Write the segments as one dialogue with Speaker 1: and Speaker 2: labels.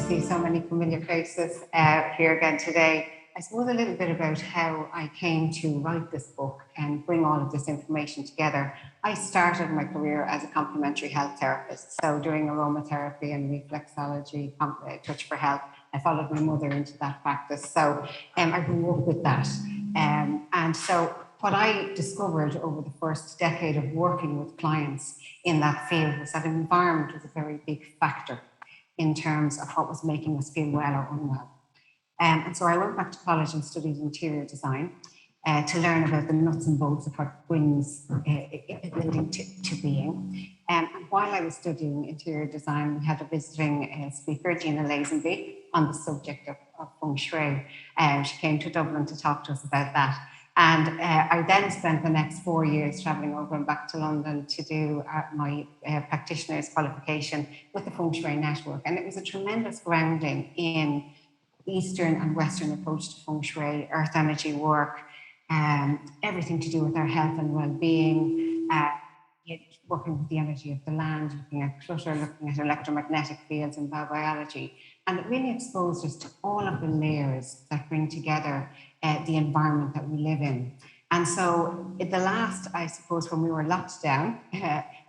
Speaker 1: see so many familiar faces here again today. I suppose a little bit about how I came to write this book and bring all of this information together. I started my career as a complementary health therapist, so doing aromatherapy and reflexology, touch for health. I followed my mother into that practice, so I grew up with that. And so what I discovered over the first decade of working with clients in that field was that environment was a very big factor in terms of what was making us feel well or unwell. And so I went back to college and studied interior design to learn about the nuts and bolts of what brings a building to being. And while I was studying interior design, we had a visiting speaker, Gina Lazenby, on the subject of Feng Shui. She came to Dublin to talk to us about that. And I then spent the next 4 years traveling over and back to London to do my practitioner's qualification with the Feng Shui network. And it was a tremendous grounding in Eastern and Western approach to Feng Shui, earth energy work, everything to do with our health and well-being, working with the energy of the land, looking at clutter, looking at electromagnetic fields and biobiology. And it really exposed us to all of the layers that bring together the environment that we live in. And so in the last, I suppose, when we were locked down,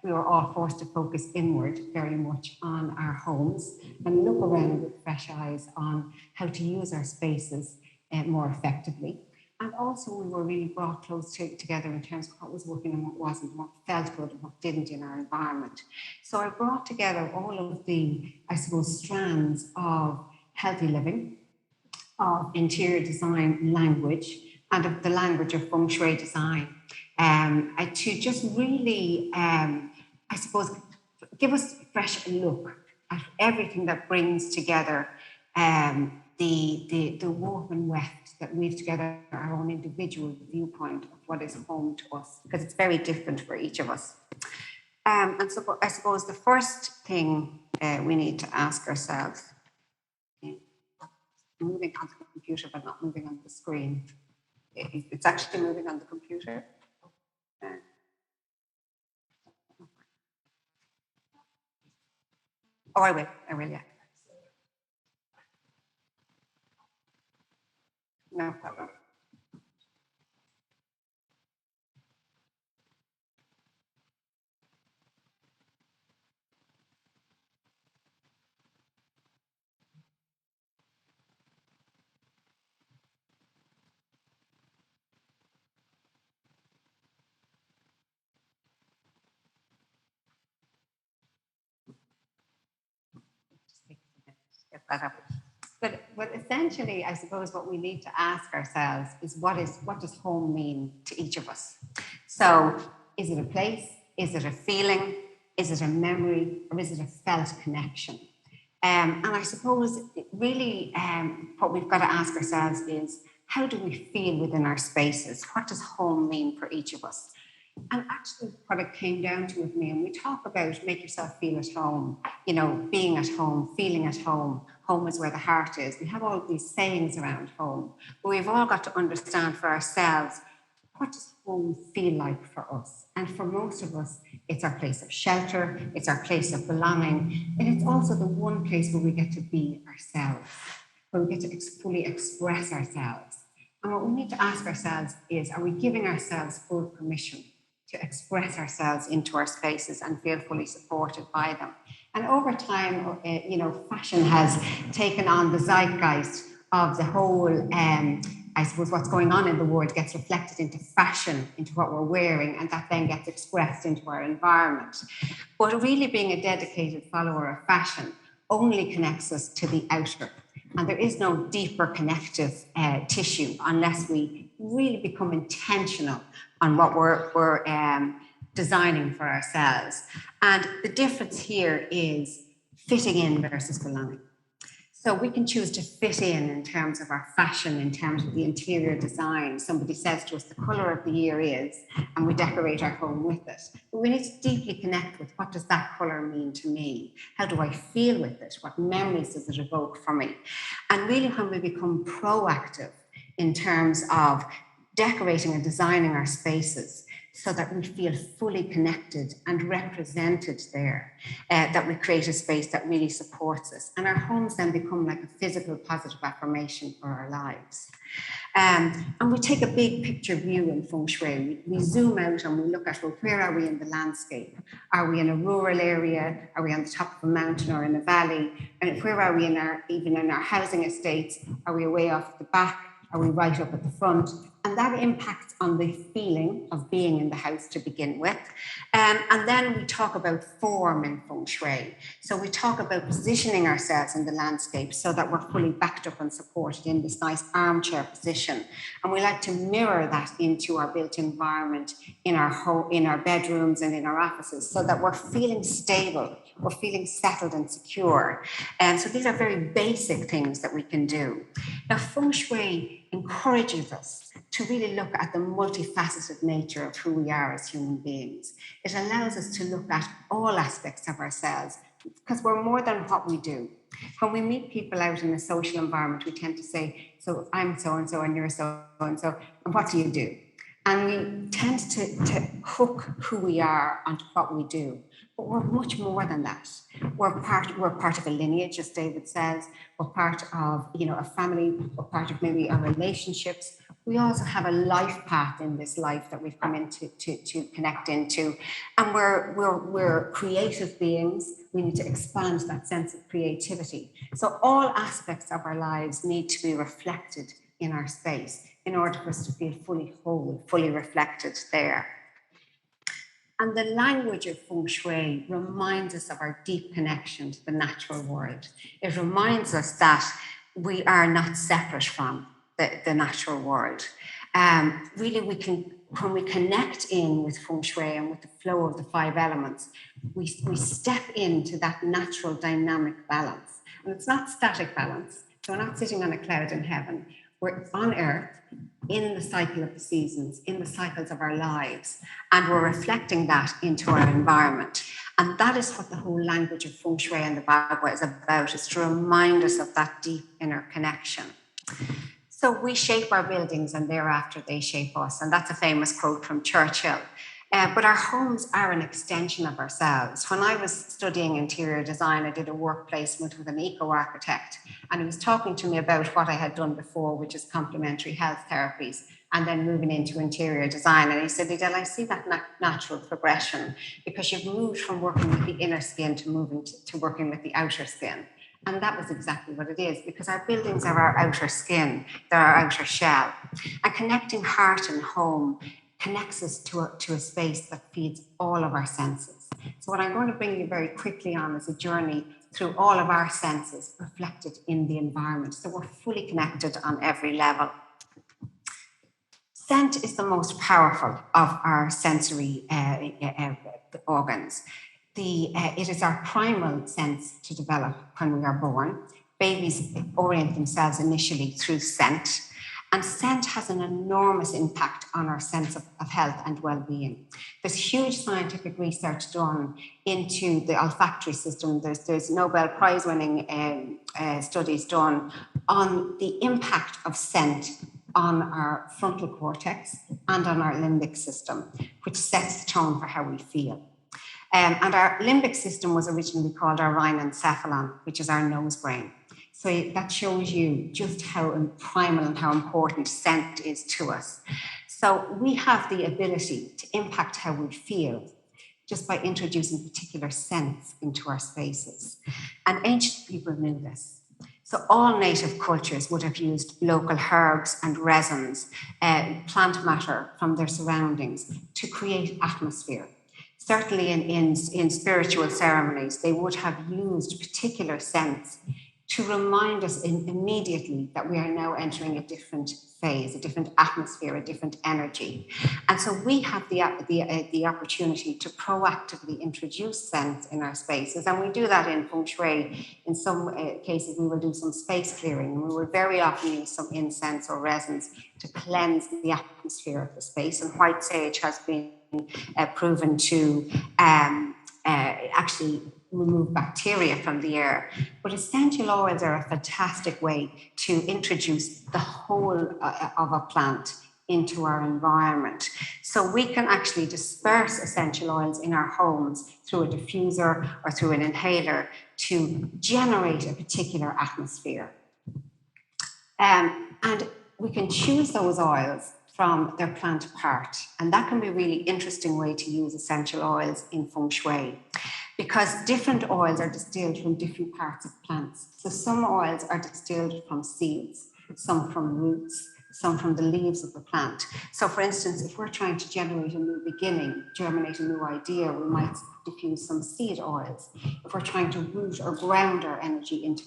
Speaker 1: we were all forced to focus inward very much on our homes and look around with fresh eyes on how to use our spaces more effectively. And also we were really brought close together in terms of what was working and what wasn't, what felt good and what didn't in our environment. So I brought together all of the, I suppose, strands of healthy living, of interior design language, and of the language of Feng Shui design, to just really, I suppose, give us a fresh look at everything that brings together the warp and weft that weave together our own individual viewpoint of what is home to us, because it's very different for each of us. And so I suppose the first thing we need to ask ourselves, moving on the computer but not moving on the screen. It's actually moving on the computer. Oh, I will, yeah. No problem. Get that up. But essentially, I suppose what we need to ask ourselves is what does home mean to each of us? So is it a place? Is it a feeling? Is it a memory? Or is it a felt connection? And I suppose really what we've got to ask ourselves is, how do we feel within our spaces? What does home mean for each of us? And actually what it came down to with me, and we talk about make yourself feel at home, you know, being at home, feeling at home, home is where the heart is. We have all of these sayings around home, but we've all got to understand for ourselves, what does home feel like for us? And for most of us, it's our place of shelter, it's our place of belonging, and it's also the one place where we get to be ourselves, where we get to fully express ourselves. And what we need to ask ourselves is, are we giving ourselves full permission to express ourselves into our spaces and feel fully supported by them? And over time, you know, fashion has taken on the zeitgeist of the whole, I suppose what's going on in the world gets reflected into fashion, into what we're wearing, and that then gets expressed into our environment. But really being a dedicated follower of fashion only connects us to the outer. And there is no deeper connective tissue unless we really become intentional on what we're designing for ourselves. And the difference here is fitting in versus belonging. So we can choose to fit in terms of our fashion, in terms of the interior design. Somebody says to us the colour of the year is, and we decorate our home with it. But we need to deeply connect with, what does that colour mean to me? How do I feel with it? What memories does it evoke for me? And really when we become proactive in terms of decorating and designing our spaces, so that we feel fully connected and represented there, that we create a space that really supports us. And our homes then become like a physical positive affirmation for our lives. And we take a big picture view in Feng Shui. We zoom out and we look at, well, where are we in the landscape? Are we in a rural area? Are we on the top of a mountain or in a valley? And where are we even in our housing estates? Are we way off at the back? Are we right up at the front? And that impacts on the feeling of being in the house to begin with. And then we talk about form in Feng Shui. So we talk about positioning ourselves in the landscape so that we're fully backed up and supported in this nice armchair position. And we like to mirror that into our built environment in our bedrooms and in our offices so that we're feeling stable, we're feeling settled and secure. And so these are very basic things that we can do. Now, Feng Shui encourages us to really look at the multifaceted nature of who we are as human beings. It allows us to look at all aspects of ourselves because we're more than what we do. When we meet people out in a social environment, we tend to say, so I'm so-and-so and you're so-and-so, and what do you do? And we tend to hook who we are onto what we do. But we're much more than that. We're part of a lineage, as David says. We're part of, a family. We're part of maybe our relationships. We also have a life path in this life that we've come into to connect into. And we're creative beings. We need to expand that sense of creativity. So all aspects of our lives need to be reflected in our space in order for us to feel fully whole, fully reflected there. And the language of Feng Shui reminds us of our deep connection to the natural world. It reminds us that we are not separate from the natural world. Really, when we connect in with Feng Shui and with the flow of the 5 elements, we step into that natural dynamic balance. And it's not static balance. So we're not sitting on a cloud in heaven. We're on earth, in the cycle of the seasons, in the cycles of our lives, and we're reflecting that into our environment. And that is what the whole language of Feng Shui and the Bagua is about, is to remind us of that deep inner connection. So we shape our buildings and thereafter they shape us. And that's a famous quote from Churchill. But our homes are an extension of ourselves. When I was studying interior design, I did a work placement with an eco-architect, and he was talking to me about what I had done before, which is complementary health therapies, and then moving into interior design. And he said, Edel, I see that natural progression because you've moved from working with the inner skin to moving to working with the outer skin. And that was exactly what it is, because our buildings are our outer skin, they're our outer shell. And connecting heart and home connects us to a space that feeds all of our senses. So what I'm going to bring you very quickly on is a journey through all of our senses reflected in the environment. So we're fully connected on every level. Scent is the most powerful of our sensory organs. It is our primal sense to develop when we are born. Babies orient themselves initially through scent. And scent has an enormous impact on our sense of health and well-being. There's huge scientific research done into the olfactory system. There's Nobel Prize-winning studies done on the impact of scent on our frontal cortex and on our limbic system, which sets the tone for how we feel. And our limbic system was originally called our rhinencephalon, which is our nose brain. So that shows you just how primal and how important scent is to us. So we have the ability to impact how we feel just by introducing particular scents into our spaces. And ancient people knew this. So all native cultures would have used local herbs and resins, plant matter from their surroundings to create atmosphere. Certainly in spiritual ceremonies, they would have used particular scents to remind us immediately that we are now entering a different phase, a different atmosphere, a different energy. And so we have the opportunity to proactively introduce scents in our spaces. And we do that in Feng Shui. In some cases, we will do some space clearing. And we will very often use some incense or resins to cleanse the atmosphere of the space. And white sage has been proven to actually remove bacteria from the air. But essential oils are a fantastic way to introduce the whole of a plant into our environment. So we can actually disperse essential oils in our homes through a diffuser or through an inhaler to generate a particular atmosphere. And we can choose those oils from their plant part. And that can be a really interesting way to use essential oils in Feng Shui, because different oils are distilled from different parts of plants. So some oils are distilled from seeds, some from roots, some from the leaves of the plant. So for instance, if we're trying to generate a new beginning, germinate a new idea, we might diffuse some seed oils. If we're trying to root or ground our energy into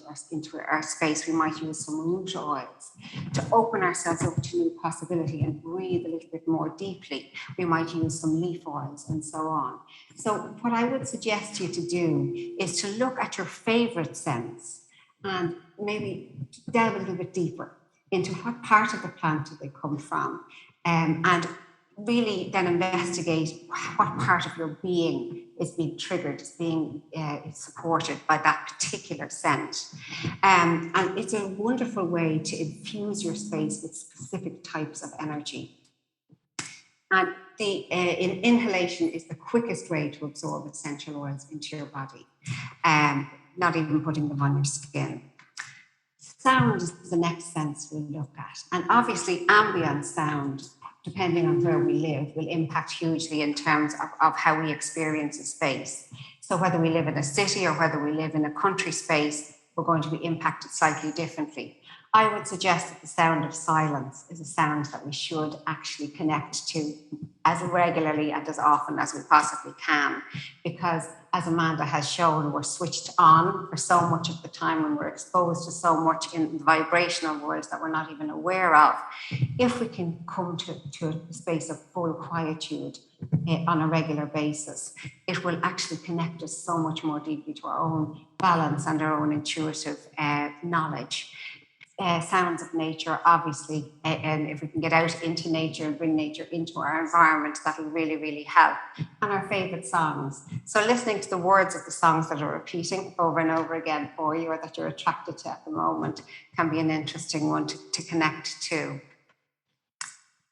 Speaker 1: our space, we might use some root oils. To open ourselves up to new possibility and breathe a little bit more deeply, we might use some leaf oils and so on. So what I would suggest you to do is to look at your favorite scents and maybe delve a little bit deeper into what part of the plant do they come from, and really then investigate what part of your being is being triggered, is being supported by that particular scent. And it's a wonderful way to infuse your space with specific types of energy. And the inhalation is the quickest way to absorb essential oils into your body, not even putting them on your skin. Sound is the next sense we'll look at. And obviously ambient sound, depending on where we live, will impact hugely in terms of how we experience a space. So whether we live in a city or whether we live in a country space, we're going to be impacted slightly differently. I would suggest that the sound of silence is a sound that we should actually connect to as regularly and as often as we possibly can, because as Amanda has shown, we're switched on for so much of the time when we're exposed to so much in the vibrational worlds that we're not even aware of. If we can come to a space of full quietude on a regular basis, it will actually connect us so much more deeply to our own balance and our own intuitive knowledge. Sounds of nature, obviously, and if we can get out into nature and bring nature into our environment, that'll really, really help. And our favorite songs. So listening to the words of the songs that are repeating over and over again for you, or that you're attracted to at the moment, can be an interesting one to connect to.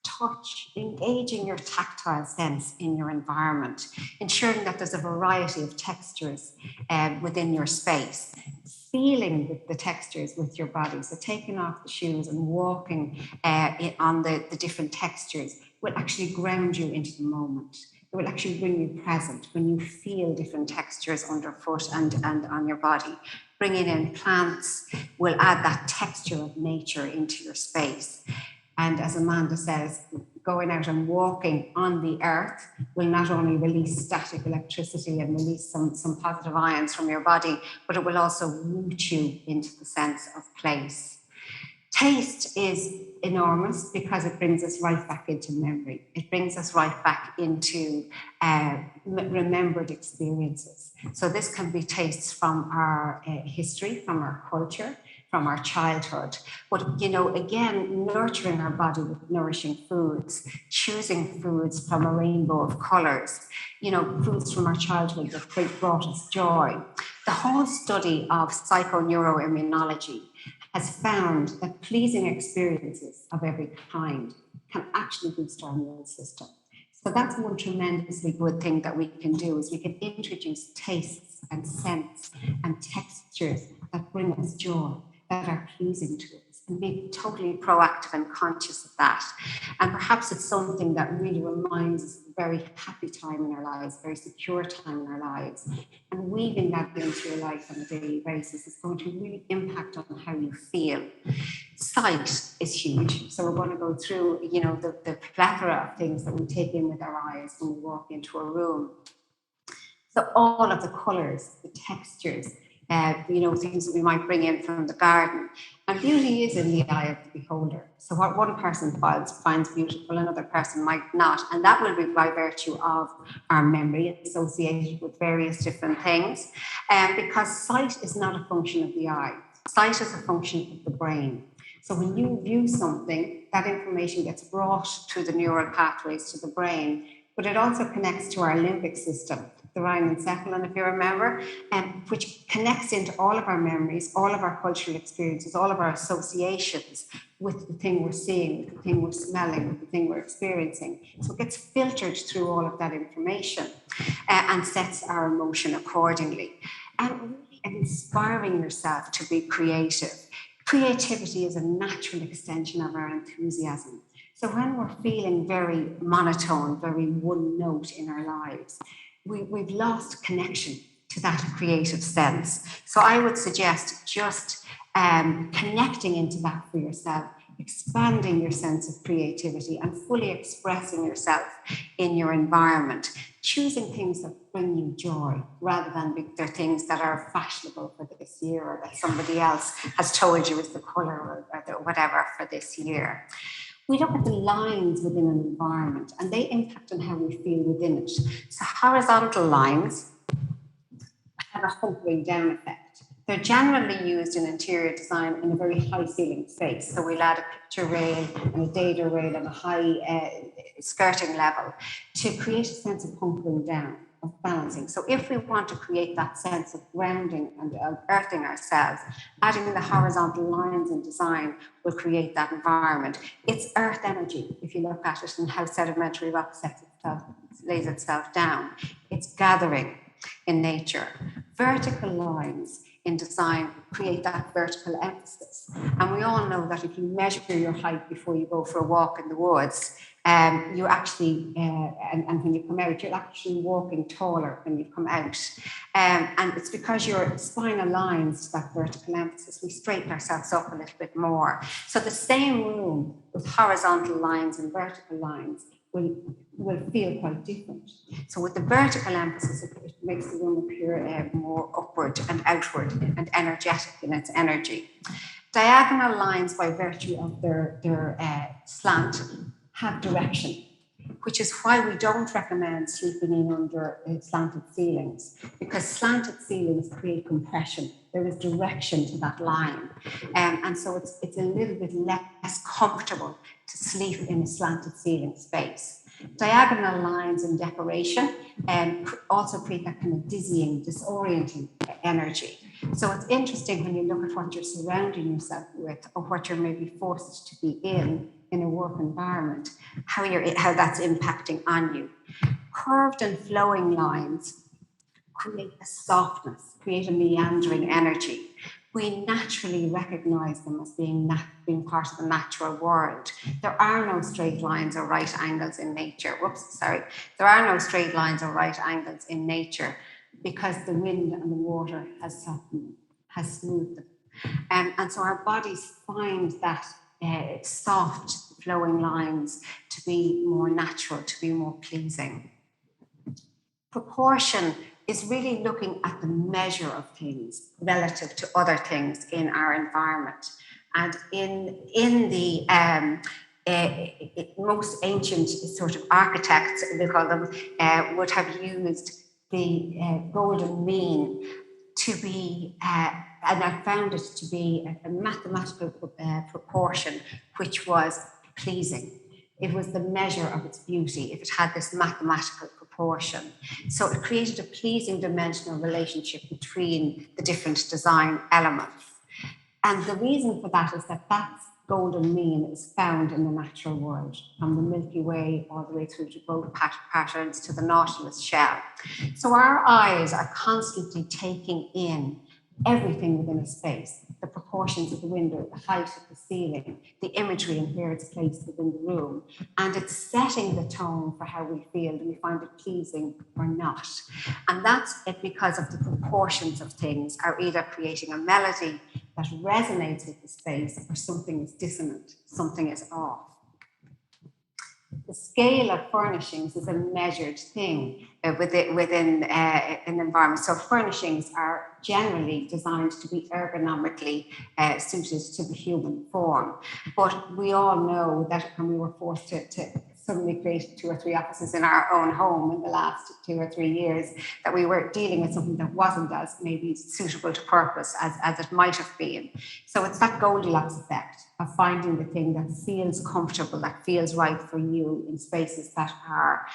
Speaker 1: Touch, engaging your tactile sense in your environment, ensuring that there's a variety of textures within your space. Feeling the textures with your body, so taking off the shoes and walking on the different textures will actually ground you into the moment. It will actually bring you present when you feel different textures underfoot and on your body. Bringing in plants will add that texture of nature into your space. And as Amanda says, going out and walking on the earth will not only release static electricity and release some positive ions from your body, but it will also root you into the sense of place. Taste is enormous because it brings us right back into memory. It brings us right back into remembered experiences. So this can be tastes from our history, from our culture, from our childhood. But, again, nurturing our body with nourishing foods, choosing foods from a rainbow of colours, foods from our childhood that brought us joy. The whole study of psychoneuroimmunology has found that pleasing experiences of every kind can actually boost our immune system. So that's one tremendously good thing that we can do, is we can introduce tastes and scents and textures that bring us joy, that are pleasing to us, and be totally proactive and conscious of that. And perhaps it's something that really reminds us of a very happy time in our lives, a very secure time in our lives. And weaving that into your life on a daily basis is going to really impact on how you feel. Sight is huge. So we're going to go through, the plethora of things that we take in with our eyes when we walk into a room. So all of the colours, the textures, things that we might bring in from the garden. And beauty is in the eye of the beholder. So what one person finds beautiful, another person might not. And that will be by virtue of our memory associated with various different things. Because sight is not a function of the eye. Sight is a function of the brain. So when you view something, that information gets brought through the neural pathways to the brain, but it also connects to our limbic system, the rhinencephalon, if you remember, which connects into all of our memories, all of our cultural experiences, all of our associations with the thing we're seeing, with the thing we're smelling, with the thing we're experiencing. So it gets filtered through all of that information and sets our emotion accordingly. And really inspiring yourself to be creative. Creativity is a natural extension of our enthusiasm. So when we're feeling very monotone, very one note in our lives, we've lost connection to that creative sense. So I would suggest just connecting into that for yourself, expanding your sense of creativity and fully expressing yourself in your environment, choosing things that bring you joy rather than they're things that are fashionable for this year or that somebody else has told you is the color or whatever for this year. We look at the lines within an environment and they impact on how we feel within it. So horizontal lines have a hunkering down effect. They're generally used in interior design in a very high ceiling space. So we'll add a picture rail and a dado rail and a high skirting level to create a sense of hunkering down, of balancing. So if we want to create that sense of grounding and earthing ourselves, adding the horizontal lines in design will create that environment. It's earth energy, if you look at it and how sedimentary rock lays itself down. It's gathering in nature. Vertical lines in design create that vertical emphasis. And we all know that if you measure your height before you go for a walk in the woods, you actually, and when you come out, you're actually walking taller when you come out. And it's because your spinal lines to that vertical emphasis, we straighten ourselves up a little bit more. So the same room with horizontal lines and vertical lines will feel quite different. So with the vertical emphasis, it makes the room appear more upward and outward and energetic in its energy. Diagonal lines, by virtue of their slant, have direction, which is why we don't recommend sleeping in under slanted ceilings, because slanted ceilings create compression. There is direction to that line. And so it's a little bit less comfortable to sleep in a slanted ceiling space. Diagonal lines and decoration also create that kind of dizzying, disorienting energy. So it's interesting when you look at what you're surrounding yourself with or what you're maybe forced to be in a work environment, how that's impacting on you. Curved and flowing lines create a softness, create a meandering energy. We naturally recognize them as being part of the natural world. There are no straight lines or right angles in nature. There are no straight lines or right angles in nature because the wind and the water has softened them, has smoothed them. And so our bodies find that soft flowing lines to be more natural, to be more pleasing. Proportion is really looking at the measure of things relative to other things in our environment. And in the most ancient sort of architects, we call them, would have used the golden mean to be, and I found it to be a mathematical proportion, which was pleasing. It was the measure of its beauty if it had this mathematical proportion. So it created a pleasing dimensional relationship between the different design elements. And the reason for that is that golden mean is found in the natural world, from the Milky Way all the way through to both patterns to the Nautilus shell. So our eyes are constantly taking in everything within a space, the proportions of the window, the height of the ceiling, the imagery and where it's placed within the room. And it's setting the tone for how we feel. Do we find it pleasing or not? And that's it because of the proportions of things are either creating a melody that resonates with the space or something is dissonant, something is off. The scale of furnishings is a measured thing within an environment. So furnishings are generally designed to be ergonomically suited to the human form. But we all know that when we were forced to suddenly created 2 or 3 offices in our own home in the last 2 or 3 years, that we were dealing with something that wasn't as maybe suitable to purpose as it might have been. So it's that Goldilocks effect of finding the thing that feels comfortable, that feels right for you in spaces that are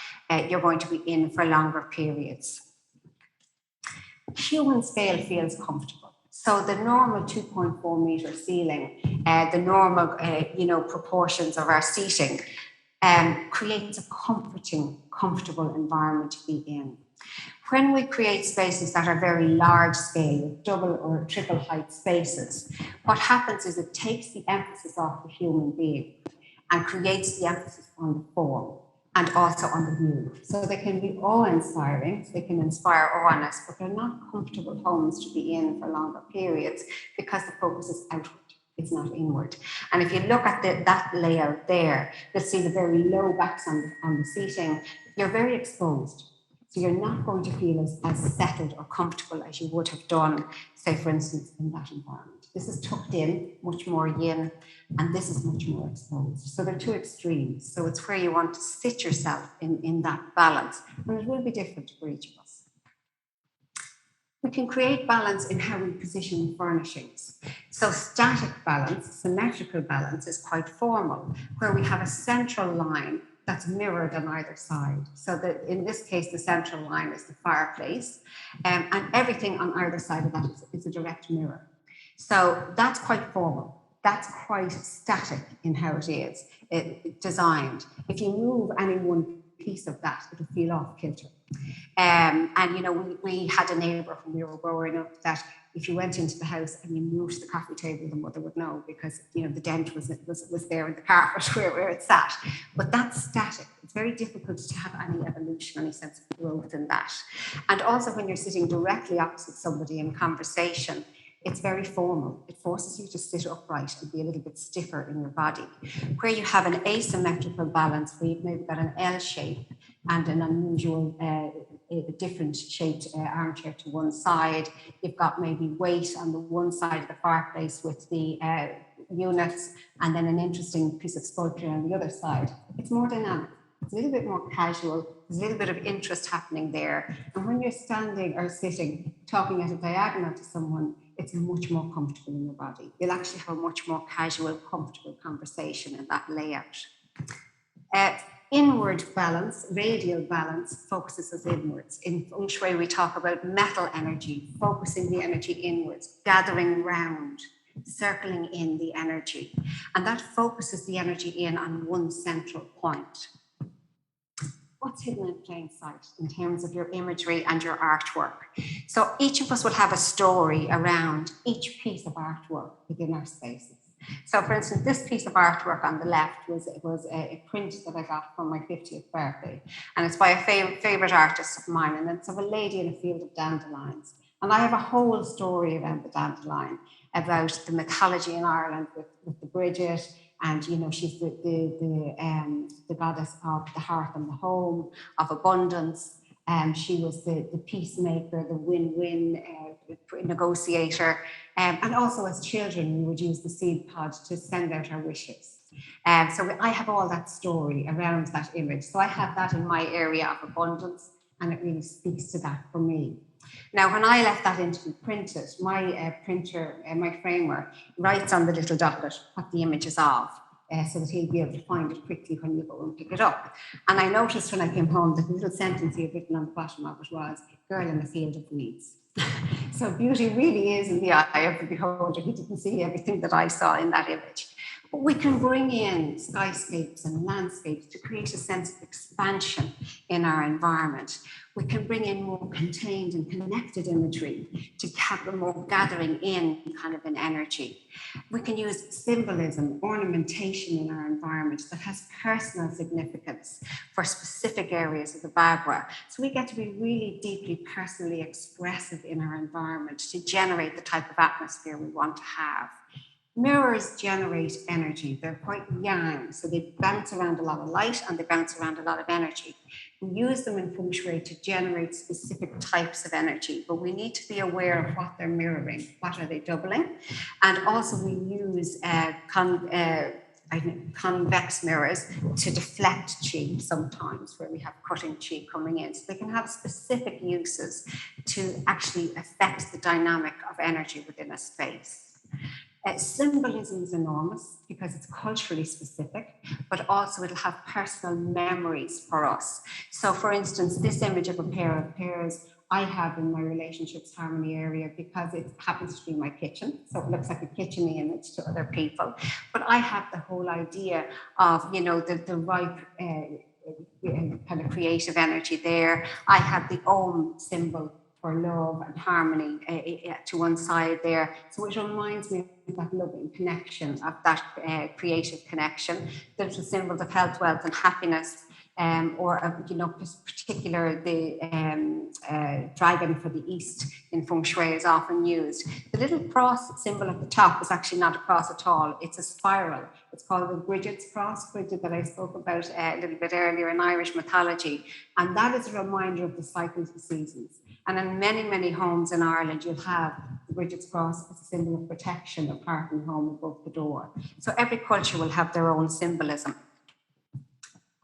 Speaker 1: you're going to be in for longer periods. Human scale feels comfortable. So the normal 2.4 meter ceiling, the normal, proportions of our seating creates a comforting, comfortable environment to be in. When we create spaces that are very large scale, double or triple height spaces, what happens is it takes the emphasis off the human being and creates the emphasis on the form and also on the view. So they can be awe-inspiring, they can inspire awe on us, but they're not comfortable homes to be in for longer periods because the focus is outward, it's not inward. And if you look at that layout there, you'll see the very low backs on the seating. You're very exposed. So you're not going to feel as settled or comfortable as you would have done, say, for instance, in that environment. This is tucked in, much more yin, and this is much more exposed. So they're two extremes. So it's where you want to sit yourself in that balance. And it will be different for each of us. We can create balance in how we position furnishings. So static balance, symmetrical balance is quite formal, where we have a central line that's mirrored on either side. So that in this case, the central line is the fireplace, and everything on either side of that is a direct mirror. So that's quite formal. That's quite static in how it is designed. If you move any one piece of that, it'll feel off kilter. We had a neighbour when we were growing up that if you went into the house and you moved the coffee table, the mother would know because the dent was there in the carpet where it sat. But that's static. It's very difficult to have any evolution, any sense of growth in that. And also when you're sitting directly opposite somebody in conversation, it's very formal. It forces you to sit upright and be a little bit stiffer in your body. Where you have an asymmetrical balance, where you've maybe got an L shape and an unusual, different shaped armchair to one side. You've got maybe weight on the one side of the fireplace with the units, and then an interesting piece of sculpture on the other side. It's more dynamic. It's a little bit more casual. There's a little bit of interest happening there. And when you're standing or sitting, talking at a diagonal to someone, it's much more comfortable in your body. You'll actually have a much more casual, comfortable conversation in that layout. Inward balance, radial balance, focuses us inwards. In Feng Shui, we talk about metal energy, focusing the energy inwards, gathering round, circling in the energy. And that focuses the energy in on one central point. What's hidden in plain sight in terms of your imagery and your artwork? So each of us will have a story around each piece of artwork within our spaces. So for instance, this piece of artwork on the left was a print that I got for my 50th birthday. And it's by a favourite artist of mine. And it's of a lady in a field of dandelions. And I have a whole story around the dandelion, about the mythology in Ireland with the Bridget. And, she's the goddess of the hearth and the home, of abundance. She was the peacemaker, the win-win negotiator. And also as children, we would use the seed pod to send out our wishes. So I have all that story around that image. So I have that in my area of abundance, and it really speaks to that for me. Now, when I left that in to be printed, my printer, my framer, writes on the little docket what the image is of, so that he'll be able to find it quickly when you go and pick it up. And I noticed when I came home that the little sentence he had written on the bottom of it was, "Girl in a field of weeds." So beauty really is in the eye of the beholder. He didn't see everything that I saw in that image. But we can bring in skyscapes and landscapes to create a sense of expansion in our environment. We can bring in more contained and connected imagery to have a more gathering in kind of an energy. We can use symbolism, ornamentation in our environment that has personal significance for specific areas of the Bagua. So we get to be really deeply personally expressive in our environment to generate the type of atmosphere we want to have. Mirrors generate energy. They're quite yang, so they bounce around a lot of light and they bounce around a lot of energy. We use them in Feng Shui to generate specific types of energy, but we need to be aware of what they're mirroring. What are they doubling? And also we use convex mirrors to deflect chi sometimes, where we have cutting chi coming in. So they can have specific uses to actually affect the dynamic of energy within a space. Symbolism is enormous because it's culturally specific, but also it'll have personal memories for us. So for instance, this image of a pair of pears I have in my relationships harmony area because it happens to be my kitchen. So it looks like a kitcheny image to other people. But I have the whole idea of, you know, the ripe kind of creative energy there. I have the Om symbol for love and harmony to one side there. So it reminds me of that loving connection, of that creative connection. There's the symbols of health, wealth and happiness. Or you know, particular the dragon for the east in Feng Shui is often used. The little cross symbol at the top is actually not a cross at all. It's a spiral. It's called the Bridget's cross, Bridget, that I spoke about a little bit earlier in Irish mythology. And that is a reminder of the cycles of seasons. And in many, many homes in Ireland, you'll have the Bridget's cross as a symbol of protection, of heart and home above the door. So every culture will have their own symbolism.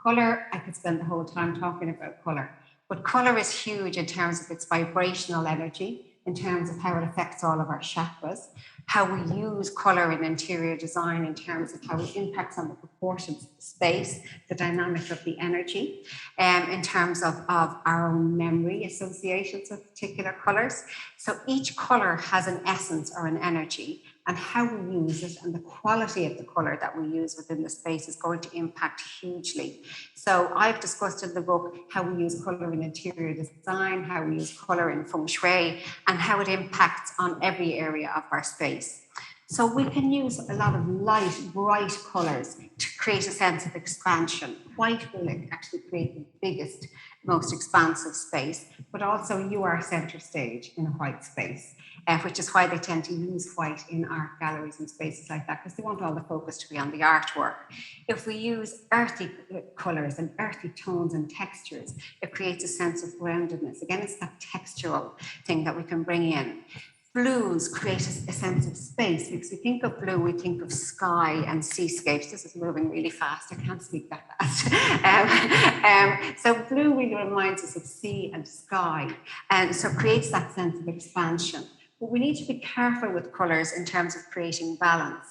Speaker 1: Colour, I could spend the whole time talking about colour, but colour is huge in terms of its vibrational energy, in terms of how it affects all of our chakras, how we use colour in interior design in terms of how it impacts on the proportions of the space, the dynamic of the energy, in terms of our own memory associations with particular colours. So each colour has an essence or an energy, and how we use it and the quality of the colour that we use within the space is going to impact hugely. So I've discussed in the book how we use colour in interior design, how we use colour in Feng Shui, and how it impacts on every area of our space. So we can use a lot of light, bright colours to create a sense of expansion. White will actually create the biggest, most expansive space, but also you are center stage in a white space, which is why they tend to use white in art galleries and spaces like that, because they want all the focus to be on the artwork. If we use earthy colours and earthy tones and textures, it creates a sense of groundedness. Again, it's that textural thing that we can bring in. Blues create a sense of space, because we think of blue, we think of sky and seascapes. This is moving really fast. I can't speak that fast. So blue really reminds us of sea and sky, and so creates that sense of expansion. But we need to be careful with colours in terms of creating balance.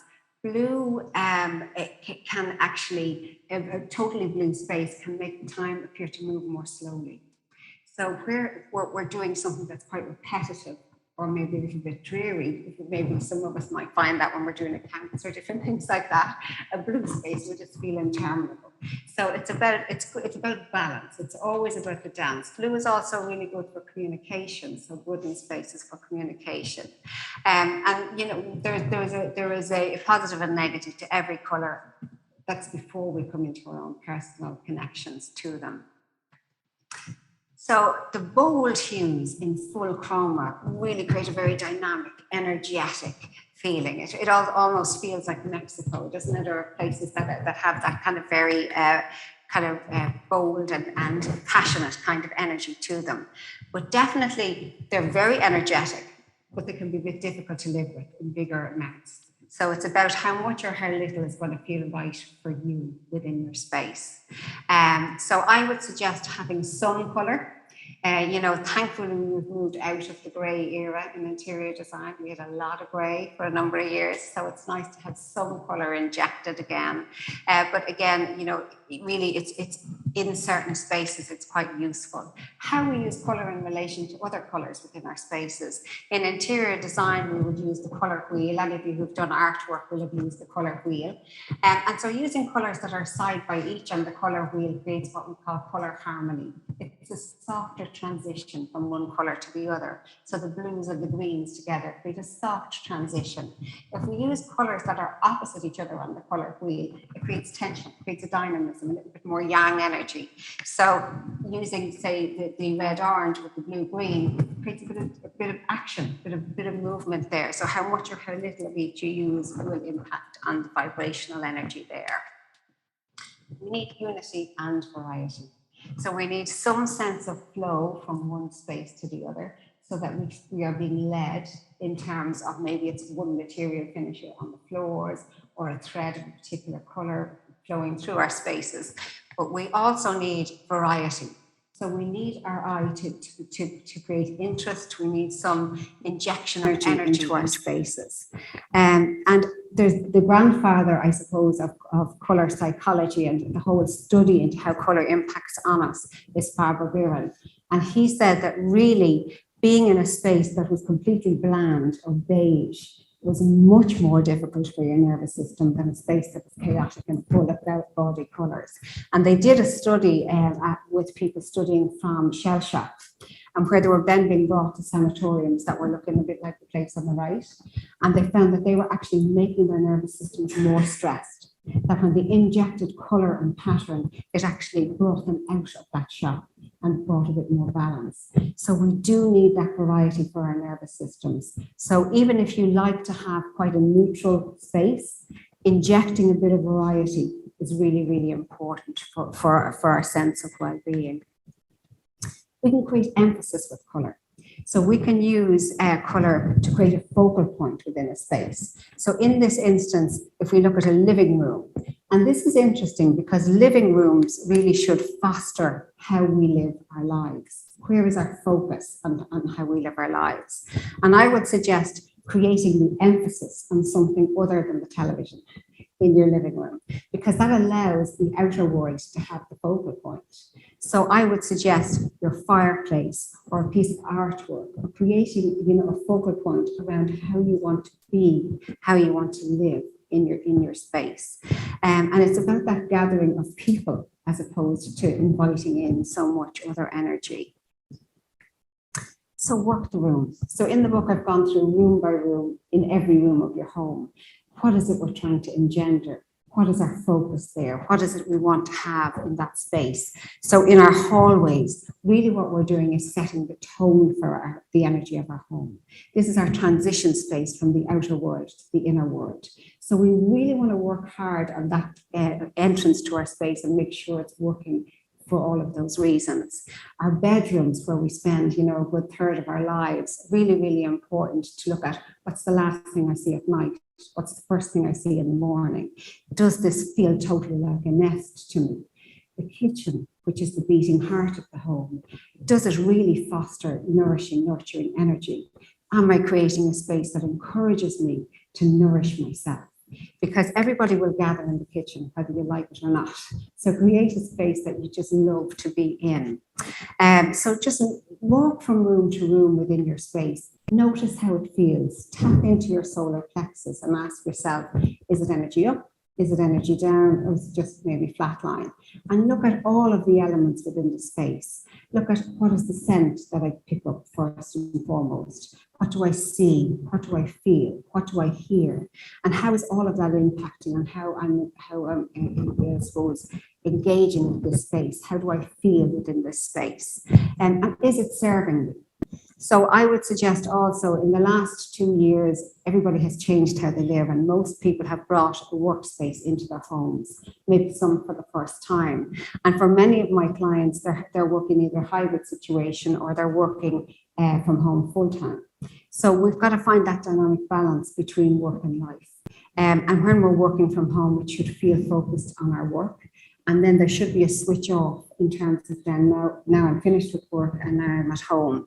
Speaker 1: Blue it can actually, a totally blue space can make time appear to move more slowly. So where we're doing something that's quite repetitive, or maybe a little bit dreary, maybe some of us might find that when we're doing accounts or different things like that, a blue space will just feel interminable. So it's about balance. It's always about the dance. Blue is also really good for communication, so wooden spaces for communication. And you know, there is a positive and negative to every colour. That's before we come into our own personal connections to them. So the bold hues in full chroma really create a very dynamic, energetic feeling. It almost feels like Mexico, doesn't it? Or places that have that kind of very bold and passionate kind of energy to them. But definitely they're very energetic, but they can be a bit difficult to live with in bigger amounts. So it's about how much or how little is going to feel right for you within your space. So I would suggest having some colour. You know, thankfully we've moved out of the grey era in interior design. We had a lot of grey for a number of years, so it's nice to have some colour injected again. But again, you know, really it's in certain spaces it's quite useful. How we use colour in relation to other colours within our spaces. In interior design, we would use the colour wheel. Any of you who've done artwork will have used the colour wheel. And so using colours that are side by each on the colour wheel creates what we call colour harmony. It's a softer transition from one colour to the other. So the blues and the greens together create a soft transition. If we use colours that are opposite each other on the colour wheel, it creates tension, creates a dynamism, a little bit more yang energy. So using, say, the red-orange with the blue-green creates a bit of action, a bit of movement there. So how much or how little of each you use will impact on the vibrational energy there. We need unity and variety. So we need some sense of flow from one space to the other, so that we are being led in terms of maybe it's one material finisher on the floors, or a thread of a particular color flowing through our spaces, but we also need variety. So we need our eye to create interest. We need some injection of energy into our spaces. And there's the grandfather, I suppose, of colour psychology and the whole study into how colour impacts on us is Faber Birrell. And he said that really being in a space that was completely bland or beige was much more difficult for your nervous system than a space that was chaotic and full of gaudy colours. And they did a study with people studying from shell shock, and where they were then being brought to sanatoriums that were looking a bit like the place on the right. And they found that they were actually making their nervous systems more stressed, that when they injected colour and pattern, it actually brought them out of that shock and brought a bit more balance. So we do need that variety for our nervous systems. So even if you like to have quite a neutral space, injecting a bit of variety is really, really important for our sense of well-being. We can create emphasis with colour. So we can use colour to create a focal point within a space. So in this instance, if we look at a living room, and this is interesting because living rooms really should foster how we live our lives. Where is our focus on how we live our lives? And I would suggest creating the emphasis on something other than the television in your living room, because that allows the outer world to have the focal point. So I would suggest your fireplace or a piece of artwork, or creating, a focal point around how you want to be, how you want to live in your space. And it's about that gathering of people as opposed to inviting in so much other energy. So work the room. So in the book, I've gone through room by room in every room of your home. What is it we're trying to engender? What is our focus there? What is it we want to have in that space? So in our hallways, really what we're doing is setting the tone for the energy of our home. This is our transition space from the outer world to the inner world. So we really want to work hard on that entrance to our space and make sure it's working for all of those reasons. Our bedrooms, where we spend, a good third of our lives, really, really important to look at what's the last thing I see at night. What's the first thing I see in the morning? Does this feel totally like a nest to me? The kitchen, which is the beating heart of the home, does it really foster nourishing, nurturing energy? Am I creating a space that encourages me to nourish myself? Because everybody will gather in the kitchen, whether you like it or not. So create a space that you just love to be in. So just walk from room to room within your space. Notice how it feels. Tap into your solar plexus and ask yourself, is it energy up? Is it energy down? Or is it just maybe flatline? And look at all of the elements within the space. Look at what is the scent that I pick up first and foremost. What do I see? What do I feel? What do I hear? And how is all of that impacting on how I'm I suppose, engaging with this space? How do I feel within this space? And is it serving me? So I would suggest also in the last 2 years, everybody has changed how they live, and most people have brought a workspace into their homes, maybe some for the first time. And for many of my clients, they're working either hybrid situation or they're working from home full time. So we've got to find that dynamic balance between work and life. And when we're working from home, we should feel focused on our work. And then there should be a switch off in terms of then now I'm finished with work and now I'm at home.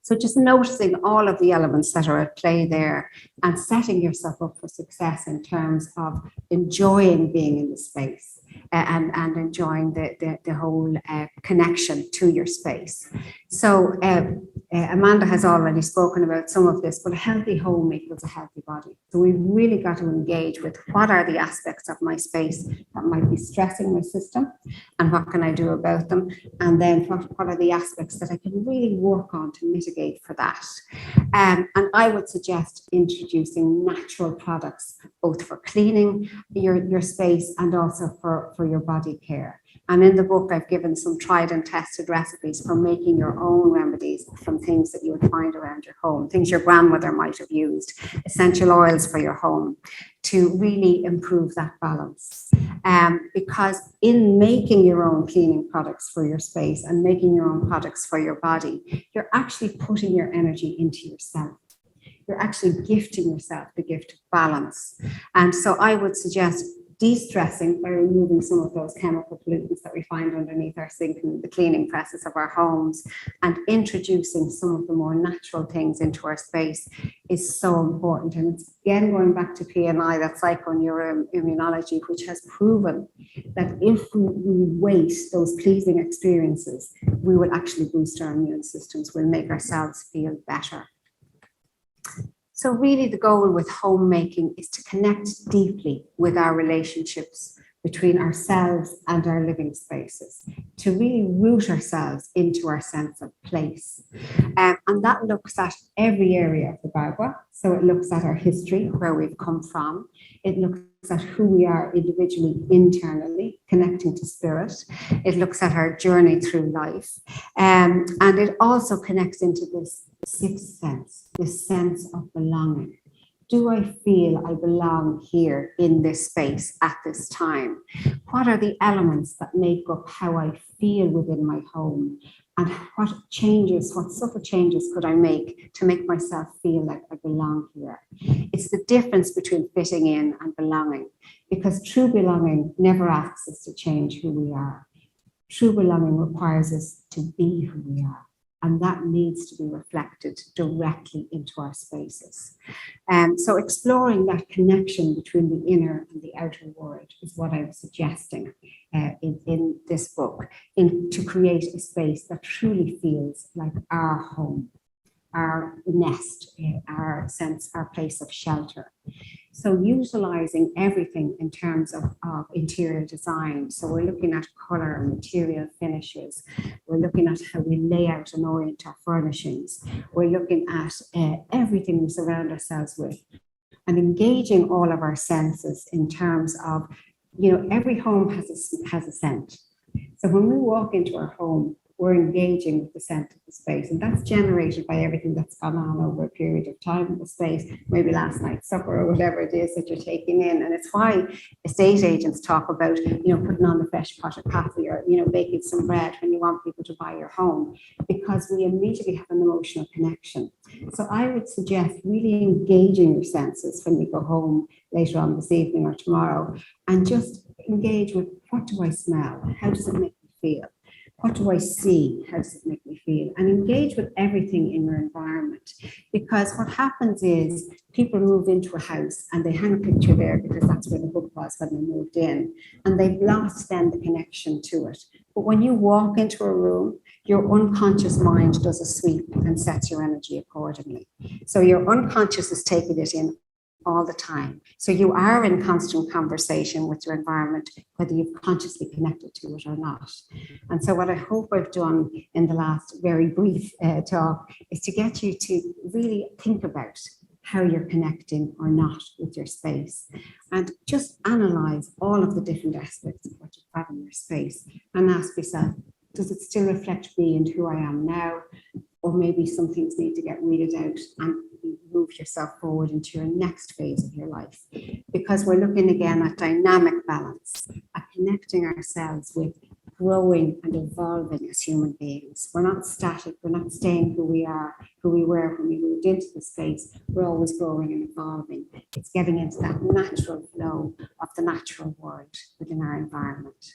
Speaker 1: So just noticing all of the elements that are at play there and setting yourself up for success in terms of enjoying being in the space and enjoying the whole connection to your space. So Amanda has already spoken about some of this, but a healthy home equals a healthy body. So we've really got to engage with what are the aspects of my space that might be stressing my system and what can I do about them? And then what are the aspects that I can really work on to mitigate for that? And I would suggest introducing natural products, both for cleaning your space and also for your body care. And in the book, I've given some tried and tested recipes for making your own remedies from things that you would find around your home, things your grandmother might have used, essential oils for your home, to really improve that balance. Because in making your own cleaning products for your space and making your own products for your body, you're actually putting your energy into yourself. you're actually gifting yourself the gift of balance. And so I would suggest de-stressing by removing some of those chemical pollutants that we find underneath our sink and the cleaning process of our homes, and introducing some of the more natural things into our space is so important. And it's again going back to PNI, that psychoneuroimmunology, which has proven that if we weight those pleasing experiences, we will actually boost our immune systems, we'll make ourselves feel better. So really the goal with homemaking is to connect deeply with our relationships between ourselves and our living spaces, to really root ourselves into our sense of place. And that looks at every area of the Bagua. So it looks at our history, where we've come from. It looks at who we are individually, internally, connecting to spirit. It looks at our journey through life. And it also connects into this sixth sense, this sense of belonging. Do I feel I belong here in this space at this time? What are the elements that make up how I feel within my home? And what subtle changes could I make to make myself feel like I belong here? It's the difference between fitting in and belonging, because true belonging never asks us to change who we are. True belonging requires us to be who we are. And that needs to be reflected directly into our spaces. So exploring that connection between the inner and the outer world is what I'm suggesting in this book, to create a space that truly feels like our home, our nest, our place of shelter. So utilizing everything in terms of interior design. So we're looking at color, material finishes. We're looking at how we lay out and orient our furnishings. We're looking at everything we surround ourselves with, and engaging all of our senses in terms of, every home has a scent. So when we walk into our home, we're engaging with the scent of the space, and that's generated by everything that's gone on over a period of time in the space, maybe last night's supper or whatever it is that you're taking in. And it's why estate agents talk about, putting on the fresh pot of coffee, or, baking some bread when you want people to buy your home, because we immediately have an emotional connection. So I would suggest really engaging your senses when you go home later on this evening or tomorrow, and just engage with, what do I smell? How does it make me feel? What do I see? How does it make me feel? And engage with everything in your environment. Because what happens is people move into a house and they hang a picture there because that's where the book was when they moved in. And they've lost then the connection to it. But when you walk into a room, your unconscious mind does a sweep and sets your energy accordingly. So your unconscious is taking it in all the time. So you are in constant conversation with your environment, whether you've consciously connected to it or not. And so what I hope I've done in the last very brief talk is to get you to really think about how you're connecting or not with your space, and just analyze all of the different aspects of what you've got in your space, and ask yourself, does it still reflect me and who I am now? Or maybe some things need to get weeded out and move yourself forward into your next phase of your life. Because we're looking again at dynamic balance, at connecting ourselves with growing and evolving as human beings. We're not static, we're not staying who we are, who we were when we moved into the space. We're always growing and evolving. It's getting into that natural flow of the natural world within our environment.